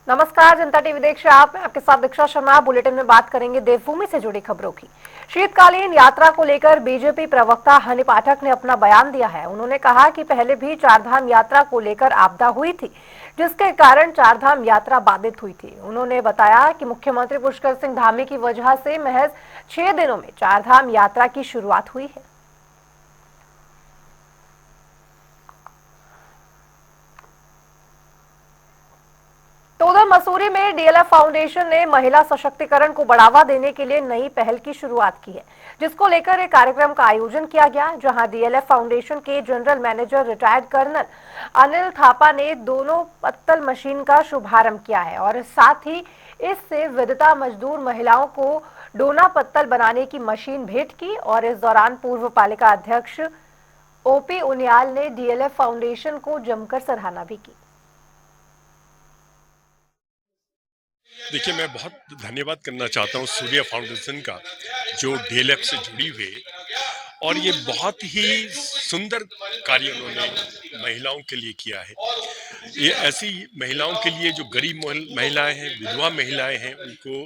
नमस्कार, जनता टीवी देख रहे आप। मैं आपके साथ दीक्षा शर्मा। बुलेटिन में बात करेंगे देवभूमि से जुड़ी खबरों की। शीतकालीन यात्रा को लेकर बीजेपी प्रवक्ता हनी पाठक ने अपना बयान दिया है। उन्होंने कहा कि पहले भी चारधाम यात्रा को लेकर आपदा हुई थी, जिसके कारण चारधाम यात्रा बाधित हुई थी। उन्होंने बताया कि मुख्यमंत्री पुष्कर सिंह धामी की वजह से महज 6 दिनों में चारधाम यात्रा की शुरुआत हुई है। तो उधर मसूरी में डीएलएफ फाउंडेशन ने महिला सशक्तिकरण को बढ़ावा देने के लिए नई पहल की शुरुआत की है, जिसको लेकर एक कार्यक्रम का आयोजन किया गया, जहां डीएलएफ फाउंडेशन के general manager retired colonel Anil Thapa ने दोनों पत्तल मशीन का शुभारंभ किया है और साथ ही इससे विधवा मजदूर महिलाओं को डोना पत्तल बनाने की मशीन भेंट की। और इस दौरान पूर्व पालिका अध्यक्ष ओपी उनियाल ने डीएलएफ फाउंडेशन को जमकर सराहना भी की। देखिए, मैं बहुत धन्यवाद करना चाहता हूँ सूर्य फाउंडेशन का, जो डीएलएफ से जुड़ी हुई है, और ये बहुत ही सुंदर कार्य उन्होंने महिलाओं के लिए किया है। ये ऐसी महिलाओं के लिए जो गरीब महिलाएं हैं, विधवा महिलाएं हैं, उनको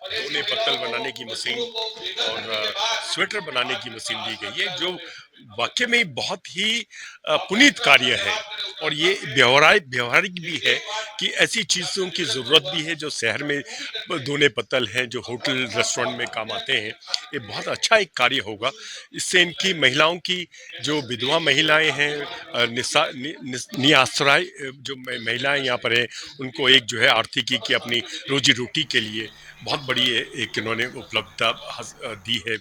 दोने पत्तल बनाने की मशीन और स्वेटर बनाने की मशीन दी गई है, जो वाकई में बहुत ही पुनीत कार्य है। और ये व्यवहारिक भी है कि ऐसी चीज़ों की ज़रूरत भी है जो शहर में दोने पत्तल हैं, जो होटल रेस्टोरेंट में काम आते हैं। ये बहुत अच्छा एक कार्य होगा। इससे इनकी महिलाओं की, जो विधवा महिलाएं हैं, निआश्रय जो महिलाएं यहाँ पर हैं, उनको एक जो है आर्थिकी की अपनी रोजी रोटी के लिए बहुत बड़ी एक इन्होंने उपलब्धता दी है।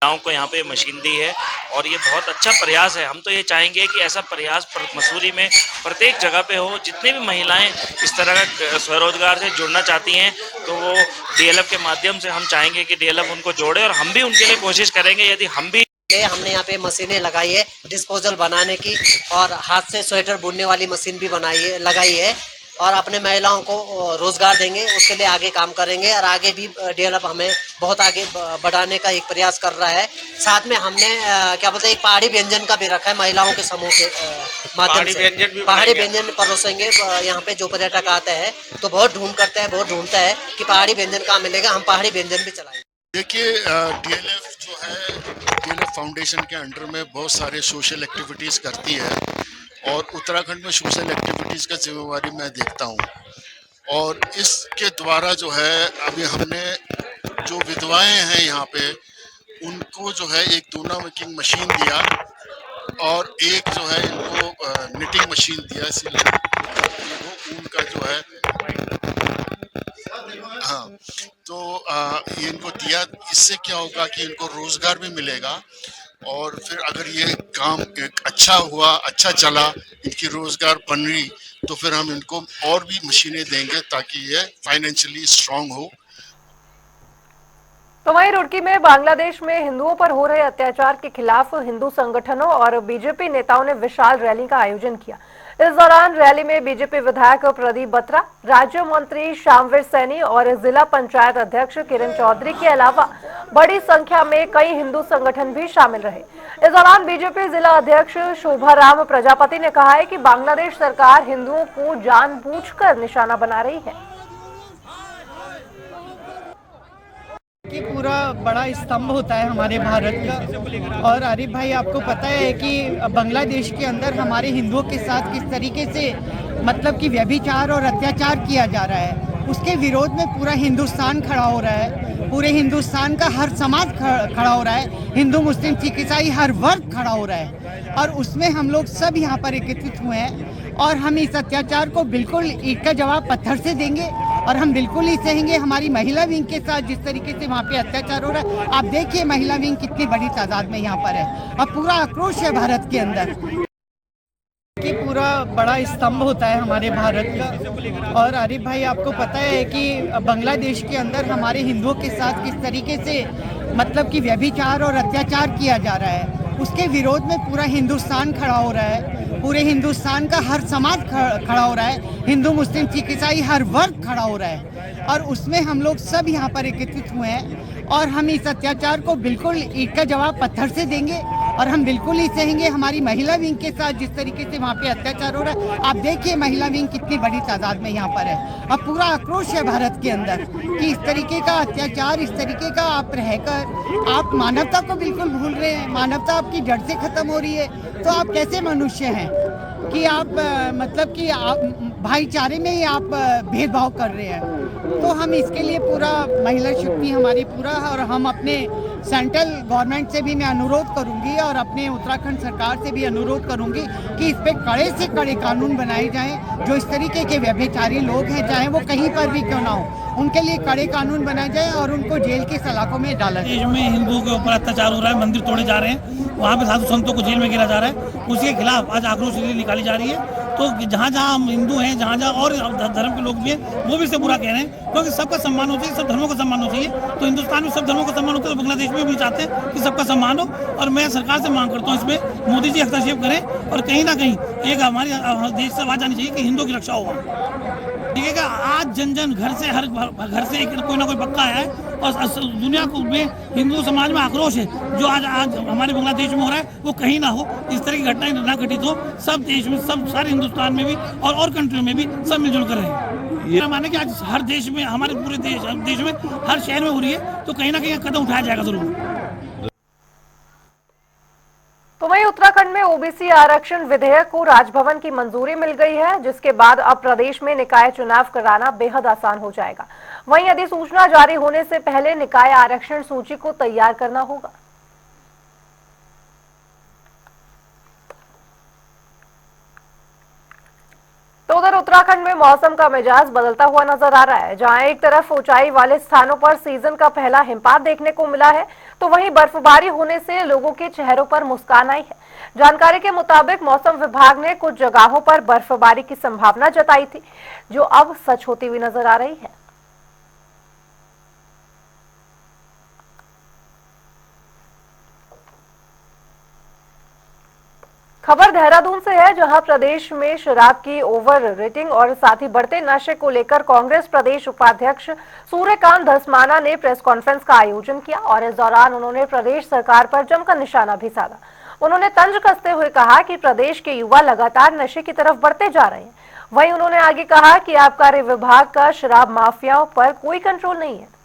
महिलाओं को यहाँ पे मशीन दी है और ये बहुत अच्छा प्रयास है। हम तो ये चाहेंगे कि ऐसा प्रयास मसूरी में प्रत्येक जगह पे हो। जितनी भी महिलाएं इस तरह का स्वरोजगार से जुड़ना चाहती हैं, तो वो डीएलएफ के माध्यम से हम चाहेंगे कि डीएलएफ उनको जोड़े, और हम भी उनके लिए कोशिश करेंगे। यदि हमने यहाँ पे मशीनें लगाई है डिस्पोजल बनाने की, और हाथ से स्वेटर बुनने वाली मशीन भी लगाई है, और अपने महिलाओं को रोजगार देंगे, उसके लिए आगे काम करेंगे। और आगे भी डीएलएफ हमें बहुत आगे बढ़ाने का एक प्रयास कर रहा है। साथ में हमने क्या बोलते हैं, एक पहाड़ी व्यंजन का भी रखा है महिलाओं के समूह के माध्यम से। पहाड़ी व्यंजन परोसेंगे। यहाँ पे जो पर्यटक आते हैं तो बहुत ढूंढता है कि पहाड़ी व्यंजन कहाँ मिलेगा, हम पहाड़ी व्यंजन भी चलाएंगे। देखिए, डीएलएफ जो है, डीएलएफ फाउंडेशन के अंडर में बहुत सारे सोशल एक्टिविटीज करती है, और उत्तराखंड में सोशल एक्टिविटीज का जिम्मेवारी मैं देखता हूँ। और इसके द्वारा जो है, अभी हमने जो विधवाएं हैं यहाँ पे, उनको जो है एक दोना मेकिंग मशीन दिया, और एक जो है इनको निटिंग मशीन दिया, इसीलिए वो उनका जो है, हाँ, तो ये इनको दिया। इससे क्या होगा कि इनको रोजगार भी मिलेगा, और फिर अगर ये काम एक अच्छा हुआ, अच्छा चला, इनकी रोजगार बन रही, तो फिर हम इनको और भी मशीनें देंगे ताकि ये फाइनेंशियली स्ट्रांग हो। तो वहीं रुड़की में बांग्लादेश में हिंदुओं पर हो रहे अत्याचार के खिलाफ हिंदू संगठनों और बीजेपी नेताओं ने विशाल रैली का आयोजन किया। इस दौरान रैली में बीजेपी विधायक प्रदीप बत्रा, राज्य मंत्री श्यामवीर सैनी और जिला पंचायत अध्यक्ष किरण चौधरी के अलावा बड़ी संख्या में कई हिंदू संगठन भी शामिल रहे। इस दौरान बीजेपी जिला अध्यक्ष शोभाराम प्रजापति ने कहा है कि बांग्लादेश सरकार हिंदुओं को जानबूझकर निशाना बना रही है। कि पूरा बड़ा स्तंभ होता है हमारे भारत का। और आरिफ भाई, आपको पता है कि बांग्लादेश के अंदर हमारे हिंदुओं के साथ किस तरीके से मतलब कि व्यभिचार और अत्याचार किया जा रहा है, उसके विरोध में पूरा हिंदुस्तान खड़ा हो रहा है। पूरे हिंदुस्तान का हर समाज खड़ा हो रहा है। हिंदू, मुस्लिम, सिख, ईसाई हर वर्ग खड़ा हो रहा है, और उसमें हम लोग सब यहाँ पर एकत्रित हुए हैं। और हम इस अत्याचार को बिल्कुल ईंट का जवाब पत्थर से देंगे, और हम बिल्कुल ही सहेंगे। हमारी महिला विंग के साथ जिस तरीके से वहाँ पे अत्याचार हो रहा है, आप देखिए महिला विंग कितनी बड़ी तादाद में यहाँ पर है, और पूरा आक्रोश है भारत के अंदर कि पूरा बड़ा स्तंभ होता है हमारे भारत का। और आरिफ भाई, आपको पता है कि बांग्लादेश के अंदर हमारे हिंदुओं के साथ किस तरीके से मतलब कि व्यभिचार और अत्याचार किया जा रहा है, उसके विरोध में पूरा हिंदुस्तान खड़ा हो रहा है। पूरे हिंदुस्तान का हर समाज खड़ा हो रहा है। हिंदू, मुस्लिम, सिख, ईसाई हर वर्ग खड़ा हो रहा है, और उसमें हम लोग सब यहाँ पर एकत्रित हुए हैं। और हम इस अत्याचार को बिल्कुल ईंट का जवाब पत्थर से देंगे और हम बिल्कुल ही सहेंगे। हमारी महिला विंग के साथ जिस तरीके से वहाँ पे अत्याचार हो रहा है, आप देखिए महिला विंग कितनी बड़ी तादाद में यहाँ पर है। अब पूरा आक्रोश है भारत के अंदर कि इस तरीके का अत्याचार, इस तरीके का आप रहकर आप मानवता को बिल्कुल भूल रहे हैं। मानवता आपकी जड़ से खत्म हो रही है, तो आप कैसे मनुष्य हैं कि आप मतलब कि आप भाईचारे में ही आप भेदभाव कर रहे हैं। तो हम इसके लिए पूरा महिला शक्ति हमारी पूरा है और हम अपने सेंट्रल गवर्नमेंट से भी मैं अनुरोध करूंगी और अपने उत्तराखंड सरकार से भी अनुरोध करूंगी कि इस पे कड़े से कड़े कानून बनाए जाएं। जो इस तरीके के व्यभिचारी लोग हैं, चाहे वो कहीं पर भी क्यों ना हो, उनके लिए कड़े कानून बनाए जाए और उनको जेल की सलाखों में डाला जाए। देश में हिंदुओं के ऊपर अत्याचार हो रहा है, मंदिर तोड़े जा रहे हैं, वहाँ पे साधु संतों को जेल में गिरा जा रहा है, उसके खिलाफ आज आक्रोश रैली निकाली जा रही है। तो जहाँ जहाँ हम हिंदू हैं, जहाँ जहाँ और धर्म के लोग भी हैं, वो भी इससे बुरा कह रहे हैं, क्योंकि सबका सम्मान होना चाहिए, सब धर्मों का सम्मान होना चाहिए। तो हिंदुस्तान में सब धर्मों का सम्मान होता है, तो बांग्लादेश में भी चाहते हैं कि सबका सम्मान हो। और मैं सरकार से मांग करता हूँ इसमें मोदी जी हस्तक्षेप करें और कहीं ना कहीं एक हमारे देश से आवाज आनी चाहिए कि हिंदुओं की रक्षा होगा। ठीक है, आज जन जन घर से हर घर से कोई ना कोई पक्का आया है और दुनिया को में हिंदू समाज में आक्रोश है। जो आज हमारे बांग्लादेश में हो रहा है वो कहीं ना हो, इस तरह की घटनाएं ना घटित हो। सब देश में, सब सारे हिंदुस्तान में भी और कंट्रियों में भी सब मिलजुल कर रहे हैं। ये माने कि आज हर देश में, हमारे पूरे देश में हर शहर में हो रही है, तो कहीं ना कहीं कदम उठाया जाएगा जरूर। तो वहीं उत्तराखंड में ओबीसी आरक्षण विधेयक को राजभवन की मंजूरी मिल गई है, जिसके बाद अब प्रदेश में निकाय चुनाव कराना बेहद आसान हो जाएगा। वहीं अधिसूचना जारी होने से पहले निकाय आरक्षण सूची को तैयार करना होगा। तो उधर उत्तराखंड में मौसम का मिजाज बदलता हुआ नजर आ रहा है। जहां एक तरफ ऊंचाई वाले स्थानों पर सीजन का पहला हिमपात देखने को मिला है, तो वहीं बर्फबारी होने से लोगों के चेहरों पर मुस्कान आई है। जानकारी के मुताबिक मौसम विभाग ने कुछ जगहों पर बर्फबारी की संभावना जताई थी, जो अब सच होती हुई नजर आ रही है। खबर देहरादून से है, जहां प्रदेश में शराब की ओवर रेटिंग और साथ ही बढ़ते नशे को लेकर कांग्रेस प्रदेश उपाध्यक्ष सूर्यकांत धस्माना ने प्रेस कॉन्फ्रेंस का आयोजन किया और इस दौरान उन्होंने प्रदेश सरकार पर जमकर निशाना भी साधा। उन्होंने तंज कसते हुए कहा कि प्रदेश के युवा लगातार नशे की तरफ बढ़ते जा रहे हैं। वहीं उन्होंने आगे कहा कि आबकारी विभाग का शराब माफियाओं पर कोई कंट्रोल नहीं है।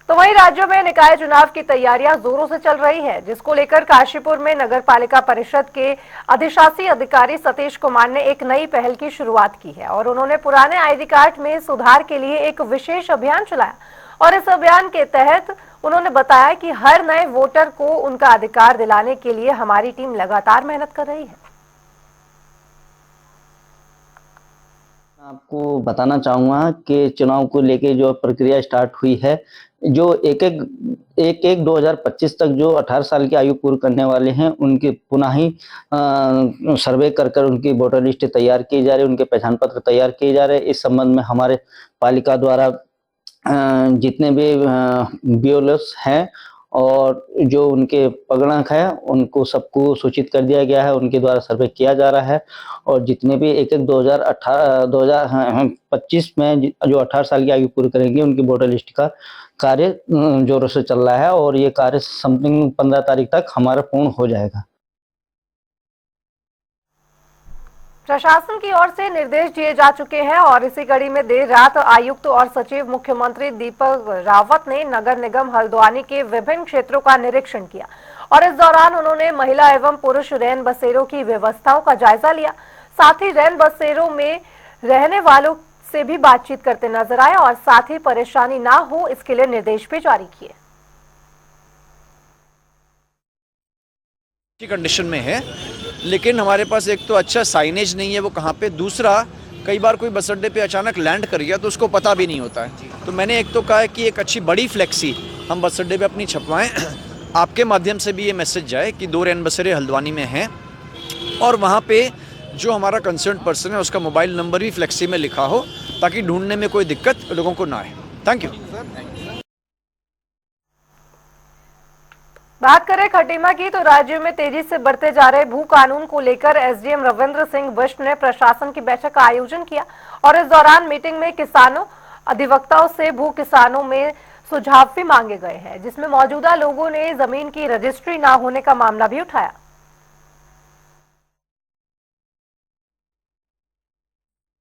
तो वहीं राज्य में निकाय चुनाव की तैयारियां जोरों से चल रही है, जिसको लेकर काशीपुर में नगर पालिका परिषद के अधिशासी अधिकारी सतीश कुमार ने एक नई पहल की शुरुआत की है और उन्होंने पुराने आईडी कार्ड में सुधार के लिए एक विशेष अभियान चलाया। और इस अभियान के तहत उन्होंने बताया कि हर नए वोटर को उनका अधिकार दिलाने के लिए हमारी टीम लगातार मेहनत कर रही है। आपको बताना चाहूँगा कि चुनाव को लेके जो प्रक्रिया स्टार्ट हुई है, जो एक 2025 तक जो 18 साल की आयु पूर्ण करने वाले हैं, उनके पुनः ही सर्वे कर उनकी वोटर लिस्ट तैयार की जा रही है, उनके पहचान पत्र तैयार किए जा रहे हैं। इस संबंध में हमारे पालिका द्वारा जितने भी बीएलओस हैं और जो उनके पगड़क है, उनको सबको सूचित कर दिया गया है, उनके द्वारा सर्वे किया जा रहा है। और जितने भी 2025 में जो 18 साल की आयु पूरी करेंगे, उनकी वोटर लिस्ट का कार्य जोरों से चल रहा है और ये कार्य समथिंग 15 तारीख तक हमारा पूर्ण हो जाएगा। प्रशासन की ओर से निर्देश दिए जा चुके हैं और इसी कड़ी में देर रात आयुक्त और सचिव मुख्यमंत्री दीपक रावत ने नगर निगम हल्द्वानी के विभिन्न क्षेत्रों का निरीक्षण किया और इस दौरान उन्होंने महिला एवं पुरुष रैन बसेरों की व्यवस्थाओं का जायजा लिया। साथ ही रैन बसेरों में रहने वालों से भी बातचीत करते नजर आए और साथ ही परेशानी ना हो, इसके लिए निर्देश भी जारी किए। कंडीशन में है, लेकिन हमारे पास एक तो अच्छा साइनेज नहीं है वो कहाँ पे, दूसरा कई बार कोई बस अड्डे पे अचानक लैंड कर गया तो उसको पता भी नहीं होता है। तो मैंने एक तो कहा है कि एक अच्छी बड़ी फ्लेक्सी हम बस अड्डे पे अपनी छपवाएं, आपके माध्यम से भी ये मैसेज जाए कि 2 रैन बसेरे हल्द्वानी में हैं और वहाँ पे जो हमारा कंसर्न पर्सन है उसका मोबाइल नंबर भी फ्लेक्सी में लिखा हो, ताकि ढूंढने में कोई दिक्कत लोगों को ना आए। Thank you. बात करें खटीमा की, तो राज्य में तेजी से बढ़ते जा रहे भू कानून को लेकर एसडीएम रविंद्र सिंह बिष्ट ने प्रशासन की बैठक का आयोजन किया और इस दौरान मीटिंग में किसानों अधिवक्ताओं से भू किसानों में सुझाव भी मांगे गए हैं, जिसमें मौजूदा लोगों ने जमीन की रजिस्ट्री न होने का मामला भी उठाया।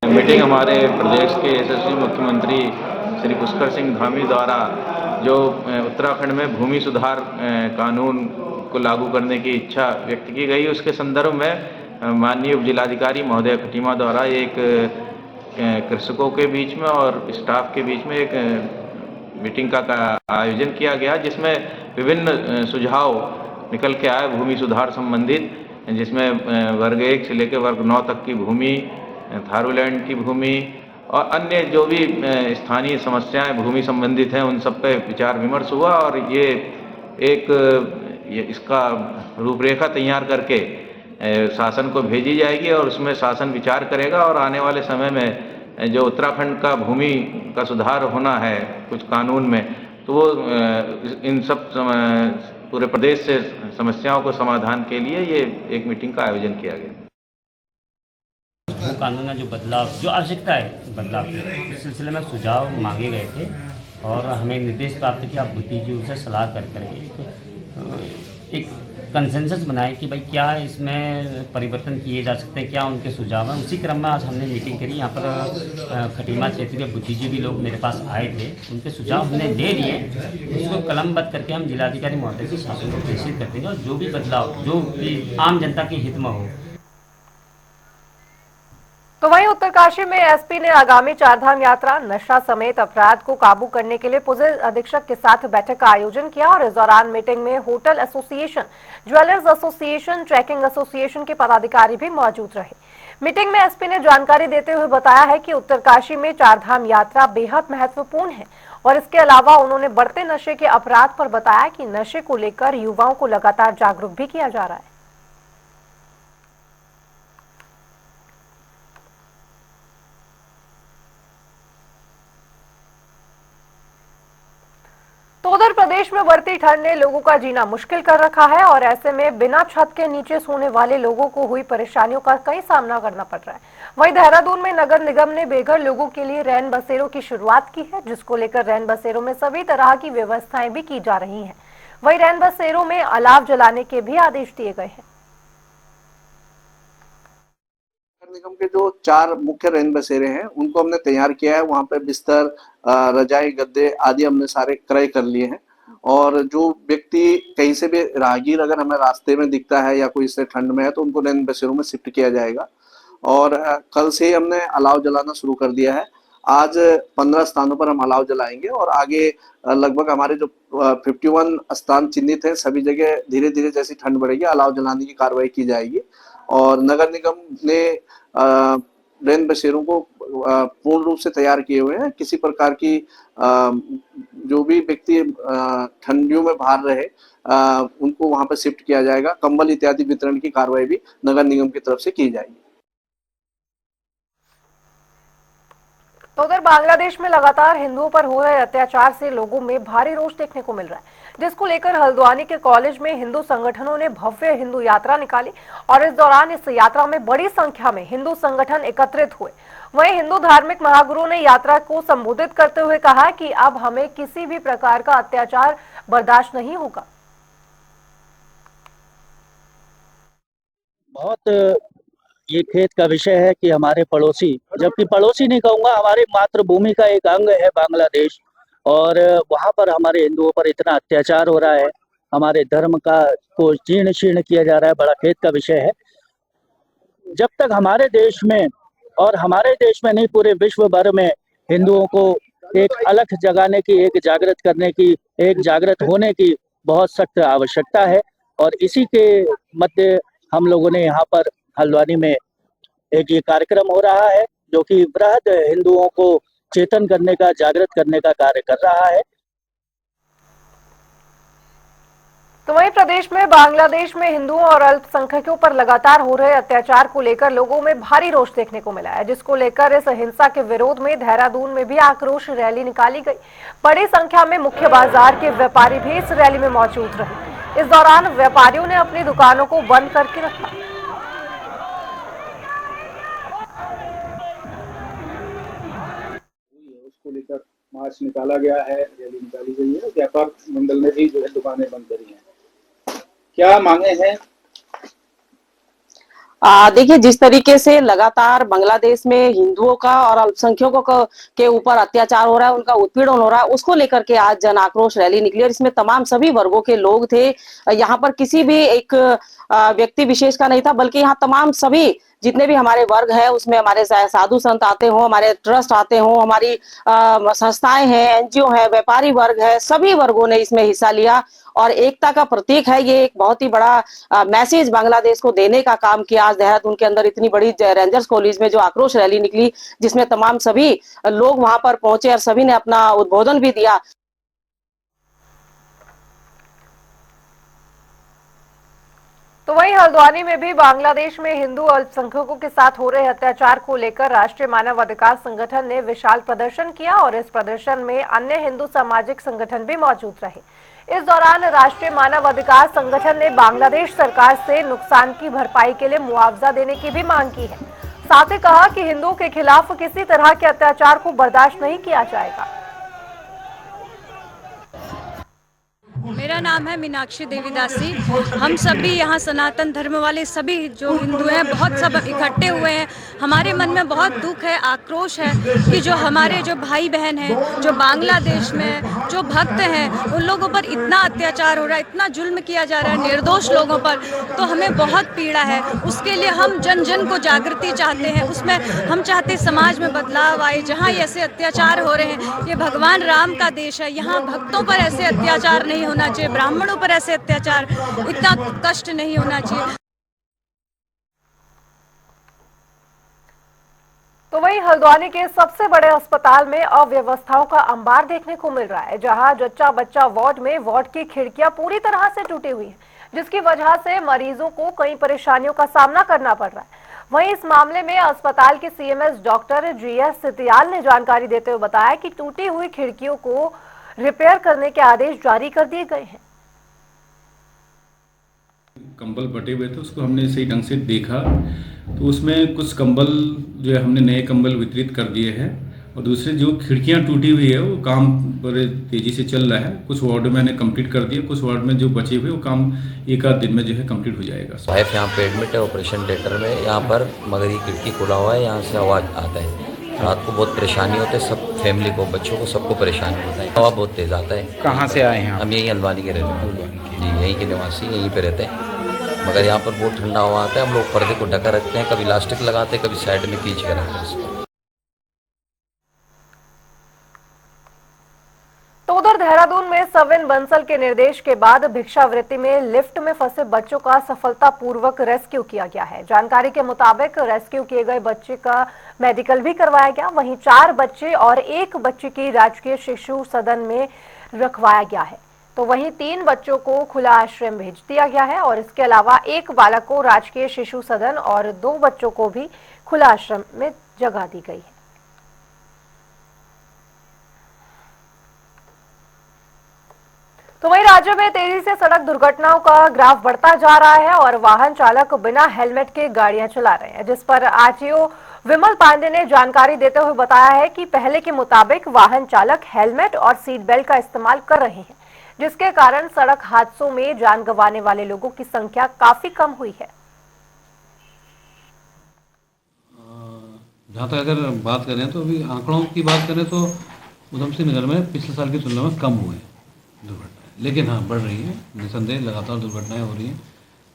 मीटिंग हमारे प्रदेश के यशस्वी मुख्यमंत्री श्री पुष्कर सिंह धामी द्वारा जो उत्तराखंड में भूमि सुधार कानून को लागू करने की इच्छा व्यक्त की गई, उसके संदर्भ में माननीय उपजिलाधिकारी महोदय खटीमा द्वारा एक कृषकों के बीच में और स्टाफ के बीच में एक मीटिंग का आयोजन किया गया, जिसमें विभिन्न सुझाव निकल के आए भूमि सुधार संबंधित, जिसमें वर्ग 1 से लेकर वर्ग 9 तक की भूमि, थारूलैंड की भूमि और अन्य जो भी स्थानीय समस्याएं भूमि संबंधित हैं उन सब पे विचार विमर्श हुआ और इसका रूपरेखा तैयार करके शासन को भेजी जाएगी और उसमें शासन विचार करेगा और आने वाले समय में जो उत्तराखंड का भूमि का सुधार होना है कुछ कानून में, तो वो इन सब पूरे प्रदेश से समस्याओं को समाधान के लिए ये एक मीटिंग का आयोजन किया गया। कानून में जो बदलाव, जो आवश्यकता है बदलाव इस सिलसिले में सुझाव मांगे गए थे और हमें निर्देश प्राप्त किया बुद्धिजीवियों से सलाह करके एक कंसेंसस बनाए कि भाई क्या इसमें परिवर्तन किए जा सकते हैं, क्या उनके सुझाव हैं। उसी क्रम में आज हमने मीटिंग करी। यहाँ पर खटीमा क्षेत्र के बुद्धिजीवी लोग मेरे पास आए थे, उनके सुझाव हमने ले लिए, उसको कलमबद्ध करके हम जिलाधिकारी महोदय से शासन को प्रेषित कर देंगे और जो भी बदलाव जो भी आम जनता के हित में हो। तो वहीं उत्तरकाशी में एसपी ने आगामी चारधाम यात्रा, नशा समेत अपराध को काबू करने के लिए पुलिस अधीक्षक के साथ बैठक का आयोजन किया और इस दौरान मीटिंग में hotel association, jewellers association, trekking association के पदाधिकारी भी मौजूद रहे। मीटिंग में एसपी ने जानकारी देते हुए बताया है कि उत्तरकाशी में चारधाम यात्रा बेहद महत्वपूर्ण है और इसके अलावा उन्होंने बढ़ते नशे के अपराध पर बताया कि नशे को लेकर युवाओं को लगातार जागरूक भी किया जा रहा है। तो उधर प्रदेश में बढ़ती ठंड ने लोगों का जीना मुश्किल कर रखा है और ऐसे में बिना छत के नीचे सोने वाले लोगों को हुई परेशानियों का कई सामना करना पड़ रहा है। वहीं देहरादून में नगर निगम ने बेघर लोगों के लिए रैन बसेरों की शुरुआत की है, जिसको लेकर रैन बसेरों में सभी तरह की व्यवस्थाएं भी की जा रही हैं। वहीं रैन बसेरों में अलाव जलाने के भी आदेश दिए गए हैं। निगम के जो 4 मुख्य रैन बसेरे हैं उनको हमने तैयार किया है। वहां पे बिस्तर, रजाई, गद्दे आदि हमने सारे क्रय कर लिए हैं और जो व्यक्ति कहीं से भी राहगीर अगर हमें रास्ते में दिखता है या कोई इससे ठंड में है तो उनको रैन बसेरों में शिफ्ट किया जाएगा। और कल से ही हमने अलाव जलाना शुरू कर दिया है। आज 15 स्थानों पर हम अलाव जलाएंगे और आगे लगभग हमारे जो 51 स्थान चिन्हित हैं सभी जगह धीरे धीरे जैसी ठंड बढ़ेगी अलाव जलाने की कार्रवाई की जाएगी। और नगर निगम ने रैन बसेरों को पूर्ण रूप से तैयार किए हुए हैं। किसी प्रकार की जो भी व्यक्ति ठंडियों में बाहर रहे उनको वहां पर शिफ्ट किया जाएगा। कंबल इत्यादि वितरण की कार्रवाई भी नगर निगम की तरफ से की जाएगी। तो उधर बांग्लादेश में लगातार हिंदुओं पर हो रहे अत्याचार से लोगों में भारी रोष देखने को मिल रहा है, जिसको लेकर हल्द्वानी के कॉलेज में हिंदू संगठनों ने भव्य हिंदू यात्रा निकाली और इस दौरान इस यात्रा में बड़ी संख्या में हिंदू संगठन एकत्रित हुए। वहीं हिंदू धार्मिक महागुरु ने यात्रा को संबोधित करते हुए कहा कि अब हमें किसी भी प्रकार का अत्याचार बर्दाश्त नहीं होगा। बहुत ये खेत का विषय है कि हमारे पड़ोसी, जबकि पड़ोसी नहीं कहूँगा, हमारे मातृभूमि का एक अंग है बांग्लादेश, और वहाँ पर हमारे हिंदुओं पर इतना अत्याचार हो रहा है, हमारे धर्म का को जीर्ण शीर्ण किया जा रहा है। बड़ा खेत का विषय है। जब तक हमारे देश में और हमारे देश में नहीं पूरे विश्व भर में हिंदुओं को एक अलग जगाने की, एक जागृत करने की, एक जागृत होने की बहुत सख्त आवश्यकता है। और इसी के मध्य हम लोगों ने यहाँ पर हल्द्वानी में एक ये कार्यक्रम हो रहा है जो कि वृहद हिंदुओं को चेतन करने का, जागृत करने का कार्य कर रहा है। तो वहीं प्रदेश में बांग्लादेश में हिंदुओं और अल्पसंख्यकों पर लगातार हो रहे अत्याचार को लेकर लोगों में भारी रोष देखने को मिला है, जिसको लेकर इस हिंसा के विरोध में देहरादून में भी आक्रोश रैली निकाली गई। बड़ी संख्या में मुख्य बाजार के व्यापारी भी इस रैली में मौजूद रहे। इस दौरान व्यापारियों ने अपनी दुकानों को बंद करके रखा। उसको लेकर मार्च निकाला गया है, रैली निकाली गई है। व्यापार मंडल ने भी जो है दुकानें बंद करी हैं। क्या मांगे हैं? देखिए, जिस तरीके से लगातार बांग्लादेश में हिंदुओं का और अल्पसंख्यकों के ऊपर अत्याचार हो रहा है, उनका उत्पीड़न हो रहा है, उसको लेकर के आज जन आक्रोश रैली निकली और इसमें तमाम सभी वर्गों के लोग थे। यहाँ पर किसी भी एक व्यक्ति विशेष का नहीं था, बल्कि यहाँ तमाम सभी जितने भी हमारे वर्ग है, उसमें हमारे साधु संत आते हो, हमारे ट्रस्ट आते हो, हमारी संस्थाएं हैं, एनजीओ है, व्यापारी वर्ग है, सभी वर्गों ने इसमें हिस्सा लिया और एकता का प्रतीक है। ये एक बहुत ही बड़ा मैसेज बांग्लादेश को देने का काम किया। आज देहरादून के अंदर इतनी बड़ी रेंजर्स कॉलेज में जो आक्रोश रैली निकली, जिसमें तमाम सभी लोग वहां पर पहुंचे और सभी ने अपना उद्बोधन भी दिया। तो वहीं हल्द्वानी में भी बांग्लादेश में हिंदू अल्पसंख्यकों के साथ हो रहे अत्याचार को लेकर राष्ट्रीय मानव अधिकार संगठन ने विशाल प्रदर्शन किया और इस प्रदर्शन में अन्य हिंदू सामाजिक संगठन भी मौजूद रहे। इस दौरान राष्ट्रीय मानव अधिकार संगठन ने बांग्लादेश सरकार से नुकसान की भरपाई के लिए मुआवजा देने की भी मांग की है। साथ ही कहा कि हिंदुओं के खिलाफ किसी तरह के अत्याचार को बर्दाश्त नहीं किया जाएगा। मेरा नाम है मीनाक्षी देवीदासी। हम सभी यहाँ सनातन धर्म वाले सभी जो हिंदू हैं बहुत सब इकट्ठे हुए हैं। हमारे मन में बहुत दुख है, आक्रोश है कि जो हमारे जो भाई बहन हैं जो बांग्लादेश में जो भक्त हैं, उन लोगों पर इतना अत्याचार हो रहा है, इतना जुल्म किया जा रहा है निर्दोष लोगों पर। तो हमें बहुत पीड़ा है। उसके लिए हम जन जन को जागृति चाहते हैं। उसमें हम चाहते समाज में बदलाव आए। जहाँ ऐसे अत्याचार हो रहे हैं, ये भगवान राम का देश है, यहाँ भक्तों पर ऐसे अत्याचार नहीं होना चाहिए, ब्राह्मणों पर ऐसे अत्याचार, इतना कष्ट नहीं होना चाहिए। तो वहीं हल्द्वानी के सबसे बड़े अस्पताल में अव्यवस्थाओं का अंबार देखने को मिल रहा है, जहां जच्चा बच्चा वार्ड में वार्ड की खिड़कियां पूरी तरह से टूटी हुई हैं, जिसकी वजह से मरीजों को कई परेशानियों का सामना करना पड़ रहा है। वहीं इस मामले में अस्पताल के सीएमएस डॉक्टर जीएस सितियाल ने जानकारी देते हुए बताया कि टूटी हुई खिड़कियों को रिपेयर करने के आदेश जारी कर दिए गए हैं। कंबल बटे हुए थे, उसको हमने सही ढंग से देखा तो उसमें कुछ कंबल जो है हमने नए कंबल वितरित कर दिए हैं और दूसरे जो खिड़कियां टूटी हुई है वो काम बड़े तेजी से चल रहा है। कुछ वार्ड में मैंने कंप्लीट कर दिया, कुछ वार्ड में जो बचे हुए वो काम एक आध दिन में जो है कंप्लीट हो जाएगा। वाइफ यहाँ पे एडमिट है ऑपरेशन थिएटर में, यहाँ पर मगर ये खिड़की खुला हुआ है, यहाँ से आवाज़ आता है। रात को बहुत परेशानी होती है, सब फैमिली को, बच्चों को, सबको परेशानी होता है। हवा बहुत तेज आता है। कहाँ से आए हैं? हम यहीं हल्द्वानी के रहते हैं जी, यहीं के निवासी, यहीं पे रहते हैं। मगर यहाँ पर बहुत ठंडा हवा आता है। हम लोग पर्दे को ढका रखते हैं, कभी इलास्टिक लगाते हैं, कभी साइड में खींच कर रखते हैं इसको। तो उधर देहरादून में सविन बंसल के निर्देश के बाद भिक्षावृत्ति में लिफ्ट में फंसे बच्चों का सफलतापूर्वक रेस्क्यू किया गया है। जानकारी के मुताबिक रेस्क्यू किए गए बच्चे का मेडिकल भी करवाया गया। वहीं 4 बच्चे और 1 बच्चे की राजकीय शिशु सदन में रखवाया गया है। तो वहीं 3 बच्चों को खुला आश्रम भेज दिया गया है और इसके अलावा 1 बालक को राजकीय शिशु सदन और 2 बच्चों को भी खुला आश्रम में जगह दी गई है। तो वहीं राज्य में तेजी से सड़क दुर्घटनाओं का ग्राफ बढ़ता जा रहा है और वाहन चालक बिना हेलमेट के गाड़ियां चला रहे हैं, जिस पर आरटीओ विमल पांडे ने जानकारी देते हुए बताया है कि पहले के मुताबिक वाहन चालक हेलमेट और सीट बेल्ट का इस्तेमाल कर रहे हैं, जिसके कारण सड़क हादसों में जान गंवाने वाले लोगों की संख्या काफी कम हुई है। जहाँ तक अगर बात करें तो अभी आंकड़ों की बात करें तो उधम सिंह नगर में पिछले साल की तुलना में कम हुए दुर्घटनाएं, लेकिन हाँ बढ़ रही है निसंदेह। लगातार दुर्घटनाएं हो रही हैं,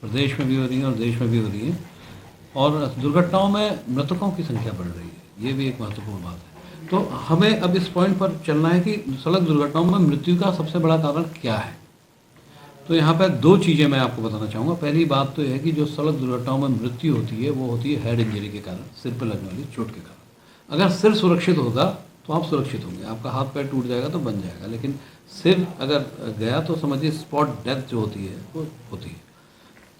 प्रदेश में भी हो रही हैं और देश में भी हो रही हैं, और दुर्घटनाओं में मृतकों की संख्या बढ़ रही है। ये भी एक महत्वपूर्ण बात है। तो हमें अब इस पॉइंट पर चलना है कि सड़क दुर्घटनाओं में मृत्यु का सबसे बड़ा कारण क्या है। तो यहाँ पर 2 चीज़ें मैं आपको बताना चाहूँगा। पहली बात तो यह है कि जो सड़क दुर्घटनाओं में मृत्यु होती है वो होती है हेड इंजरी के कारण, सिर पर लगने वाली चोट के कारण। अगर सिर सुरक्षित होगा तो आप सुरक्षित होंगे, आपका हाथ पैर टूट जाएगा तो बन जाएगा, लेकिन सिर अगर गया तो समझिए स्पॉट डेथ जो होती है वो होती है।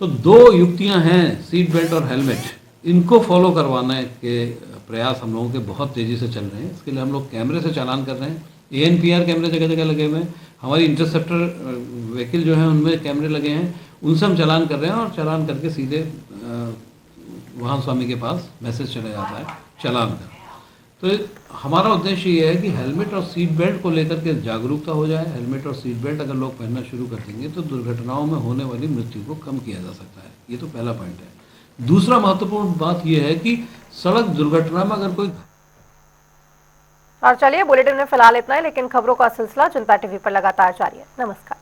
तो 2 युक्तियां हैं, सीट बेल्ट और हेलमेट, इनको फॉलो करवाने के प्रयास हम लोगों के बहुत तेज़ी से चल रहे हैं। इसके लिए हम लोग कैमरे से चालान कर रहे हैं, ANPR कैमरे जगह जगह लगे हुए हैं। हमारी इंटरसेप्टर व्हीकल जो है उनमें कैमरे लगे हैं, उनसे हम चालान कर रहे हैं और चालान करके सीधे वाहन स्वामी के पास मैसेज चला जाता है चालान का। तो हमारा उद्देश्य ये है कि हेलमेट और सीट बेल्ट को लेकर के जागरूकता हो जाए। हेलमेट और सीट बेल्ट अगर लोग पहनना शुरू कर देंगे तो दुर्घटनाओं में होने वाली मृत्यु को कम किया जा सकता है। ये तो पहला पॉइंट है। दूसरा महत्वपूर्ण बात यह है कि सड़क दुर्घटना में अगर कोई और चलिए बुलेटिन में फिलहाल इतना ही, लेकिन खबरों का सिलसिला जनता टीवी पर लगातार जारी है। नमस्कार।